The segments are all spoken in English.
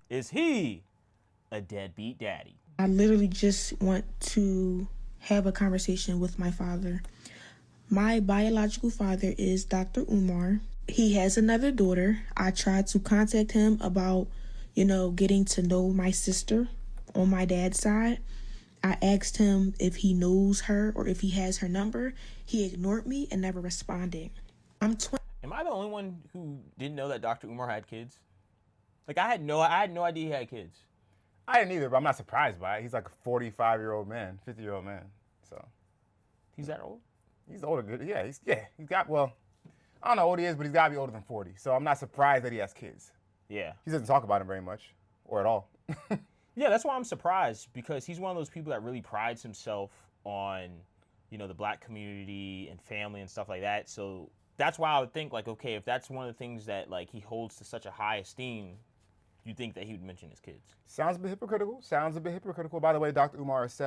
Is he a deadbeat daddy? I literally just want to have a conversation with my father. My biological father is Dr. Umar. He has another daughter. I tried to contact him about, getting to know my sister on my dad's side. I asked him if he knows her or if he has her number. He ignored me and never responded. I'm 20. Am I the only one who didn't know that Dr. Umar had kids? Like I had no idea he had kids. I didn't either, but I'm not surprised by it. He's like a 45-year-old man, 50-year-old man. So He's that old? he's older. Yeah, he's got, well, I don't know how old he is, but he's got to be older than 40. So I'm not surprised that he has kids. Yeah. He doesn't talk about it very much or at all. Yeah, that's why I'm surprised, because he's one of those people that really prides himself on, the black community and family and stuff like that. So that's why I would think, like, okay, if that's one of the things that, like, he holds to such a high esteem, you'd think that he would mention his kids. Sounds a bit hypocritical. By the way, Dr. Umar is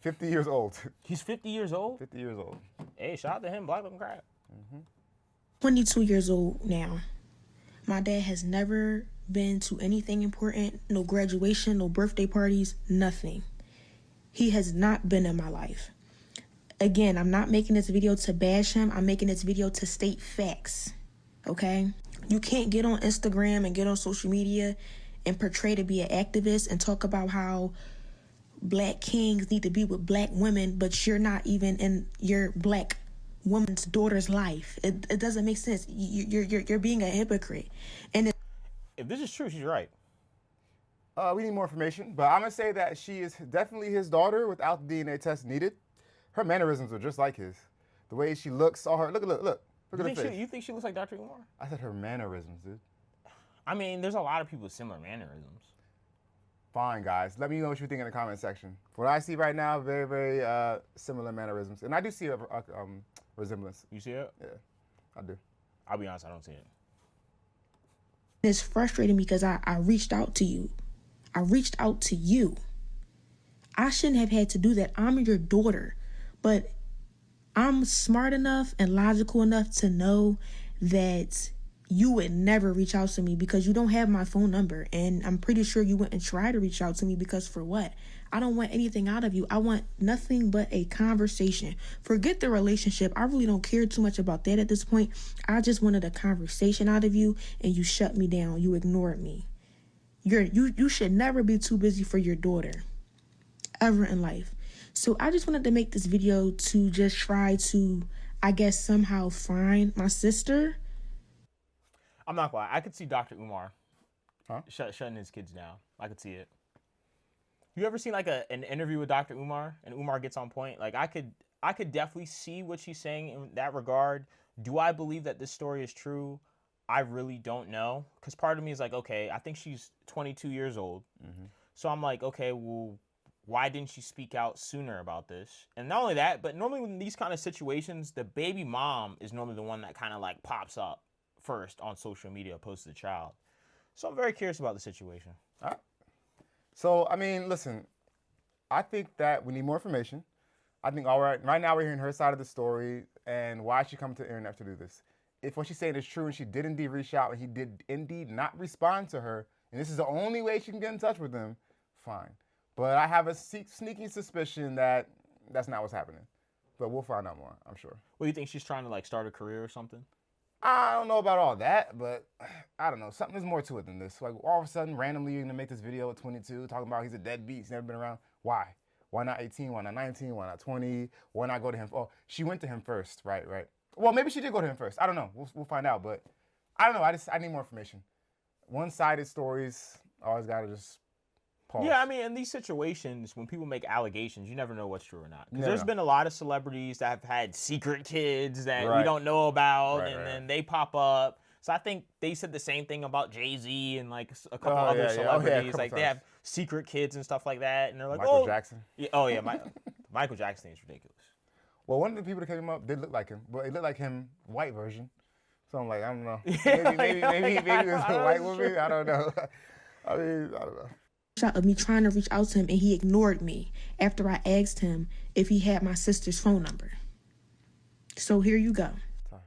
50 years old. He's 50 years old? 50 years old. Hey, shout out to him. Black don't crack. 22 years old now. My dad has never been to anything important, no graduation, no birthday parties, nothing. He has not been in my life. Again, I'm not making this video to bash him. I'm making this video to state facts, okay? You can't get on Instagram and get on social media and portray to be an activist and talk about how black kings need to be with black women, but you're not even in your black woman's daughter's life. It doesn't make sense. You're being a hypocrite. And If this is true, she's right. We need more information, but I'm going to say that she is definitely his daughter without the DNA test needed. Her mannerisms are just like his. The way she looks, saw her. Look at her face. You think she looks like Dr. Umar? I said her mannerisms, dude. I mean, there's a lot of people with similar mannerisms. Fine, guys. Let me know what you think in the comment section. What I see right now, very, very similar mannerisms. And I do see a resemblance. You see it? Yeah, I do. I'll be honest, I don't see it. it's frustrating because I reached out to you. I reached out to you. I shouldn't have had to do that. I'm your daughter. But I'm smart enough and logical enough to know that you would never reach out to me because you don't have my phone number. And I'm pretty sure you wouldn't try to reach out to me because for what? I don't want anything out of you. I want nothing but a conversation. Forget the relationship. I really don't care too much about that at this point. I just wanted a conversation out of you and you shut me down. You ignored me. You should never be too busy for your daughter ever in life. So I just wanted to make this video to just try to, I guess, somehow find my sister. I'm not gonna lie. I could see Dr. Umar Huh? shutting his kids down. I could see it. You ever seen like an interview with Dr. Umar and Umar gets on point? Like I could definitely see what she's saying in that regard. Do I believe that this story is true? I really don't know. Because part of me is like, okay, I think she's 22 years old. So I'm like, okay, well, why didn't she speak out sooner about this? And not only that, but normally in these kind of situations, the baby mom is normally the one that kind of like pops up first on social media opposed to the child. So I'm very curious about the situation. All right. So, I mean, listen, I think that we need more information. I think, all right now we're hearing her side of the story and why she come to the internet to do this. If what she's saying is true and she did indeed reach out and he did indeed not respond to her, and this is the only way she can get in touch with him, fine. But I have a sneaking suspicion that that's not what's happening. But we'll find out more, I'm sure. What do you think, she's trying to like start a career or something? I don't know about all that, but I don't know. There's more to it than this. Like all of a sudden, randomly, you're gonna make this video at 22 talking about he's a deadbeat, he's never been around. Why? Why not 18? Why not 19? Why not 20? Why not go to him? Oh, she went to him first, right? Well, maybe she did go to him first. I don't know. We'll find out. But I don't know. I need more information. One-sided stories always gotta just pause. Yeah, I mean, in these situations, when people make allegations, you never know what's true or not. Because No, there's no. been a lot of celebrities that have had secret kids that we Right. don't know about, Right, and right. then they pop up. So I think they said the same thing about Jay-Z and like a couple Oh, other yeah, yeah. Oh, yeah, a celebrities. couple Like they times. have secret kids and stuff like that, and they're like, Michael oh, Jackson. yeah, oh yeah, Michael Jackson is ridiculous. Well, one of the people that came up did look like him, but it looked like him, white version. So I'm like, I don't know. Yeah, Maybe it was I a know, white it's woman. true. I don't know. I mean, I don't know. Shot of me trying to reach out to him and he ignored me after I asked him if he had my sister's phone number. So here you go. Sorry.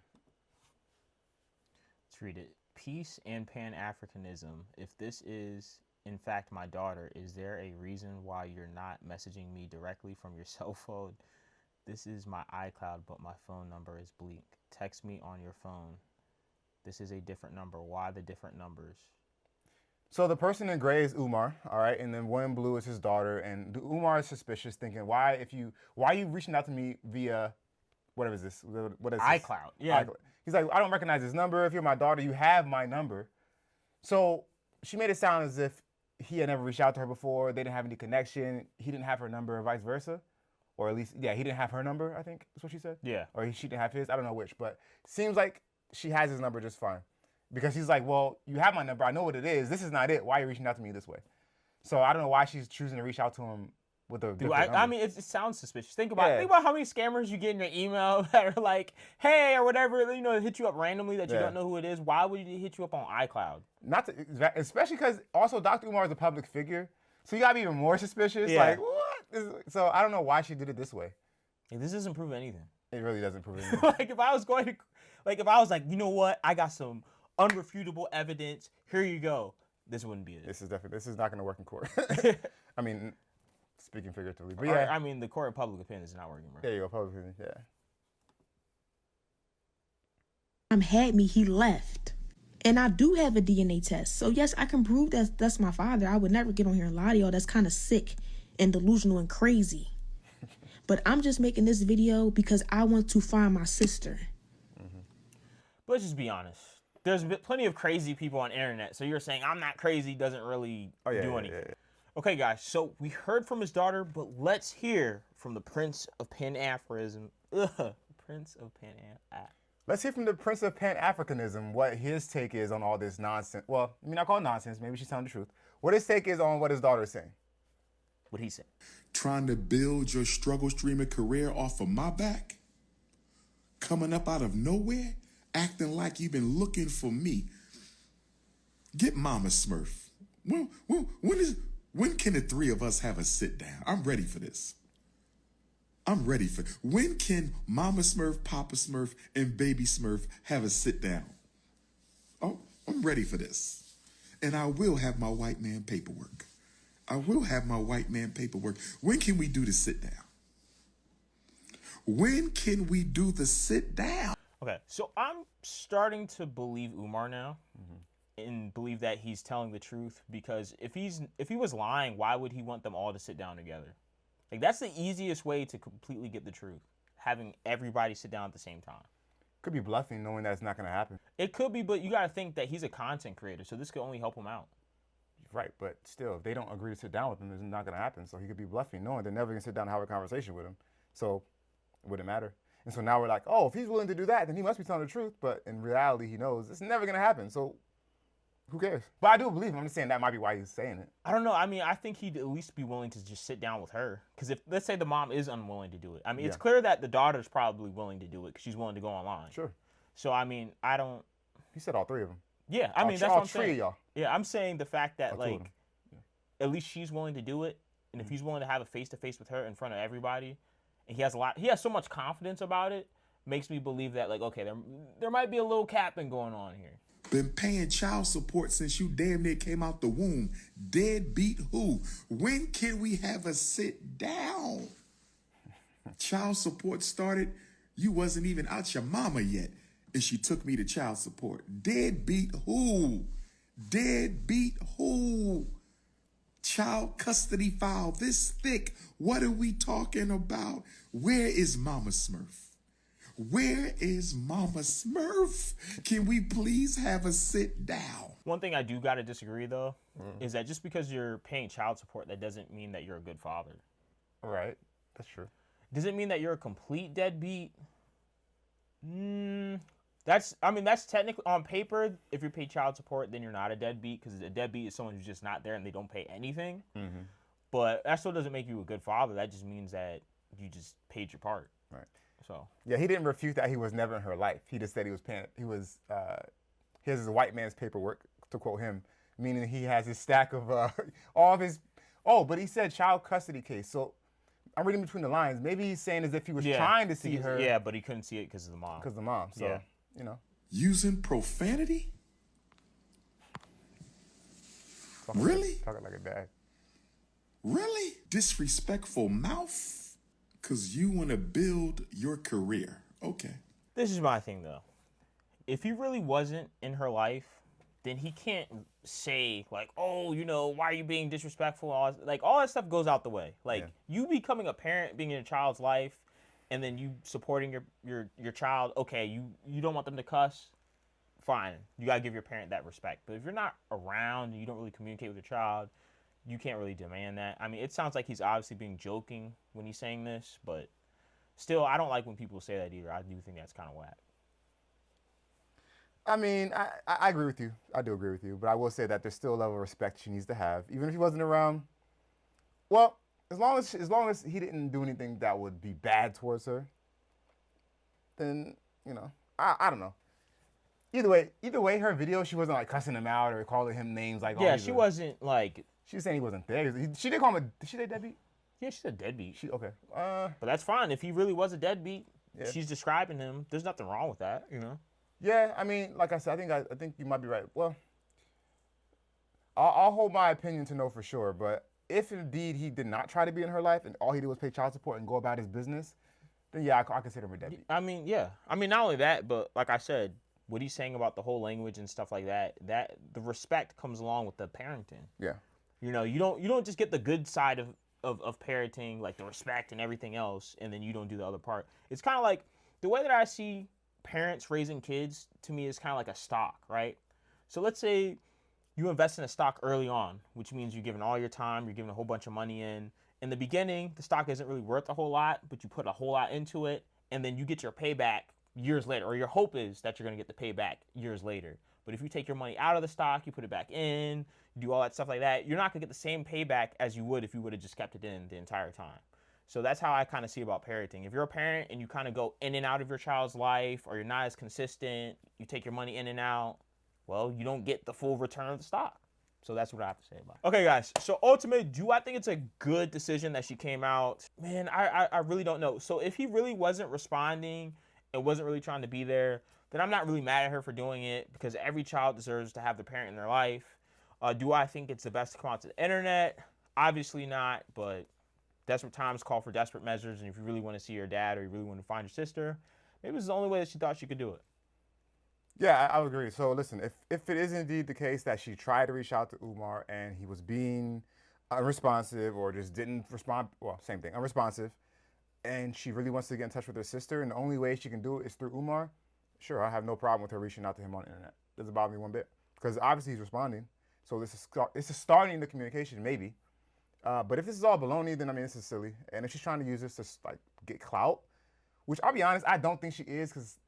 Let's read it. Peace and Pan-Africanism. If this is in fact my daughter. Is there a reason why you're not messaging me directly from your cell phone? This is my iCloud, but my phone number is bleak. Text me on your phone. This is a different number. Why the different numbers? So the person in gray is Umar, all right, and then one in blue is his daughter, and Umar is suspicious, thinking, why are you reaching out to me via, whatever is this? What is this? iCloud. Yeah. iCloud. He's like, I don't recognize this number. If you're my daughter, you have my number. So she made it sound as if he had never reached out to her before. They didn't have any connection. He didn't have her number, or vice versa. Or at least, yeah, he didn't have her number, I think is what she said. Yeah. Or she didn't have his. I don't know which. But seems like she has his number just fine. Because he's like, well, you have my number. I know what it is. This is not it. Why are you reaching out to me this way? So I don't know why she's choosing to reach out to him with a different number. I mean, it sounds suspicious. Think about how many scammers you get in your email that are like, hey, or whatever, hit you up randomly that you don't know who it is. Why would he hit you up on iCloud? Not to, especially because also Dr. Umar is a public figure, so you gotta be even more suspicious. Yeah. Like, what? So I don't know why she did it this way. Hey, this doesn't prove anything. It really doesn't prove anything. Like if I was like, you know what, I got some unrefutable evidence. Here you go. This wouldn't be it. This is not gonna work in court. I mean, speaking figuratively, but yeah. I mean, the court of public opinion is not working, bro. There you go, public opinion. Yeah. Had me, he left. And I do have a DNA test. So yes, I can prove that that's my father. I would never get on here and lie to y'all. That's kind of sick and delusional and crazy. But I'm just making this video because I want to find my sister. But let's just be honest. There's plenty of crazy people on the internet. So you're saying I'm not crazy doesn't really do anything. Yeah. Okay, guys. So we heard from his daughter, but let's hear from the Prince of Pan-Africanism. Prince of Pan-Africanism. Let's hear from the Prince of Pan-Africanism what his take is on all this nonsense. Well, I mean, I call it nonsense. Maybe she's telling the truth. What his take is on what his daughter is saying. What he said. Trying to build your struggle streamer career off of my back? Coming up out of nowhere? Acting like you've been looking for me? Get Mama Smurf. When can the three of us have a sit down? I'm ready for this. When can Mama Smurf, Papa Smurf, and Baby Smurf have a sit down? Oh, I'm ready for this. And I will have my white man paperwork. When can we do the sit down? When can we do the sit down? Okay, so I'm starting to believe Umar now and believe that he's telling the truth, because if he was lying, why would he want them all to sit down together? Like, that's the easiest way to completely get the truth, having everybody sit down at the same time. Could be bluffing, knowing that it's not going to happen. It could be, but you got to think that he's a content creator, so this could only help him out. Right, but still, if they don't agree to sit down with him, it's not going to happen. So he could be bluffing, knowing they're never going to sit down and have a conversation with him. So it wouldn't matter. And so now we're like, oh, if he's willing to do that, then he must be telling the truth. But in reality, he knows it's never going to happen. So who cares? But I do believe him. I'm just saying that might be why he's saying it. I don't know. I mean, I think he'd at least be willing to just sit down with her. Because if, let's say the mom is unwilling to do it. I mean, it's clear that the daughter's probably willing to do it because she's willing to go online. Sure. So, I mean, I don't... He said all three of them. Yeah, I mean, that's what I'm saying. All three of y'all. Yeah, I'm saying the fact that, like, at least she's willing to do it. And if he's willing to have a face-to-face with her in front of everybody, and he has so much confidence about it, makes me believe that, like, okay, there might be a little capping going on here. Been paying child support since you damn near came out the womb. Deadbeat who? When can we have a sit down? Child support started, you wasn't even out your mama yet, and she took me to child support. Deadbeat who? Deadbeat who? Child custody file this thick. What are we talking about? Where is Mama Smurf? Where is Mama Smurf? Can we please have a sit down? One thing I do got to disagree, though, is that just because you're paying child support, that doesn't mean that you're a good father. Right. That's true. Does it mean that you're a complete deadbeat? That's technically, on paper, if you pay child support, then you're not a deadbeat, because a deadbeat is someone who's just not there and they don't pay anything. But that still doesn't make you a good father. That just means that you just paid your part. Right. So yeah, he didn't refute that he was never in her life. He just said he has his white man's paperwork, to quote him, meaning he has his stack of all of his. Oh, but he said child custody case. So I'm reading between the lines. Maybe he's saying as if he was trying to see her. Yeah, but he couldn't see it because of the mom. Because of the mom. So you know. Using profanity? Really? Talking like a dad. Really? Disrespectful mouth? Because you want to build your career. Okay. This is my thing, though. If he really wasn't in her life, then he can't say, like, oh, you know, why are you being disrespectful? All that stuff goes out the way. Like, you becoming a parent, being in a child's life, and then you supporting your child, okay, you don't want them to cuss, fine. You got to give your parent that respect. But if you're not around and you don't really communicate with your child, you can't really demand that. I mean, it sounds like he's obviously being joking when he's saying this, but still, I don't like when people say that either. I do think that's kind of whack. I mean, I agree with you. I do agree with you. But I will say that there's still a level of respect she needs to have. Even if he wasn't around, well, as long as he didn't do anything that would be bad towards her, then, you know, I don't know. Either way, her video, she wasn't like cussing him out or calling him names like. Yeah, she wasn't like. She was saying he wasn't there. She did call him a. Did she say deadbeat? Yeah, she's a deadbeat. Okay. But that's fine. If he really was a deadbeat, she's describing him. There's nothing wrong with that, you know. Yeah, I mean, like I said, I think you might be right. Well, I'll hold my opinion to know for sure. But if indeed he did not try to be in her life and all he did was pay child support and go about his business, then yeah, I consider him a deadbeat. I mean, yeah. I mean, not only that, but like I said, what he's saying about the whole language and stuff like that, that the respect comes along with the parenting. Yeah. You know, you don't just get the good side of parenting, like the respect and everything else, and then you don't do the other part. It's kind of like the way that I see parents raising kids, to me, is kind of like a stock, right? So let's say you invest in a stock early on, which means you're giving all your time, you're giving a whole bunch of money in. In the beginning, the stock isn't really worth a whole lot, but you put a whole lot into it, and then you get your payback years later, or your hope is that you're going to get the payback years later. But if you take your money out of the stock, you put it back in, you do all that stuff like that, you're not going to get the same payback as you would if you would have just kept it in the entire time. So that's how I kind of see about parenting. If you're a parent and you kind of go in and out of your child's life, or you're not as consistent, you take your money in and out, well, you don't get the full return of the stock. So that's what I have to say about it. Okay, guys. So ultimately, do I think it's a good decision that she came out? Man, I really don't know. So if he really wasn't responding and wasn't really trying to be there, then I'm not really mad at her for doing it, because every child deserves to have their parent in their life. Do I think it's the best to come out to the internet? Obviously not, but desperate times call for desperate measures, and if you really want to see your dad or you really want to find your sister, maybe it's the only way that she thought she could do it. Yeah, I would agree. So listen, if it is indeed the case that she tried to reach out to Umar and he was being unresponsive or just didn't respond, well, same thing, unresponsive, and she really wants to get in touch with her sister, and the only way she can do it is through Umar, sure, I have no problem with her reaching out to him on the internet. Doesn't bother me one bit, because obviously he's responding. So this is starting the communication, maybe. But if this is all baloney, then I mean, this is silly. And if she's trying to use this to like get clout, which I'll be honest, I don't think she is, because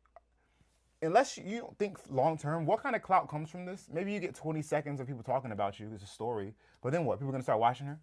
unless you don't think long term, what kind of clout comes from this? Maybe you get 20 seconds of people talking about you. It's a story. But then what? People are going to start watching her?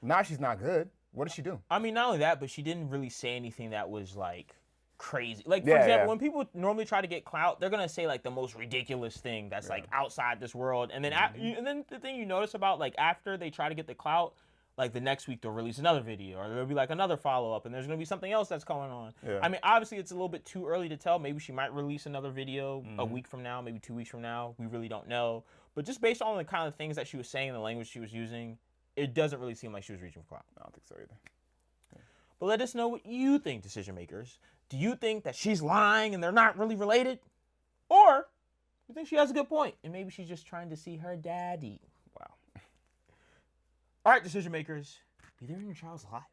Now she's not good. What did she do? I mean, not only that, but she didn't really say anything that was like crazy. Like, for example, when people normally try to get clout, they're going to say like the most ridiculous thing that's like outside this world. And then, and then the thing you notice about, like, after they try to get the clout, like the next week they'll release another video, or there'll be like another follow-up, and there's going to be something else that's going on. Yeah. I mean, obviously it's a little bit too early to tell. Maybe she might release another video a week from now, maybe 2 weeks from now. We really don't know. But just based on the kind of things that she was saying and the language she was using, it doesn't really seem like she was reaching for clout. I don't think so either. But let us know what you think, decision makers. Do you think that she's lying and they're not really related? Or you think she has a good point and maybe she's just trying to see her daddy? Wow. All right, decision makers, be there in your child's life.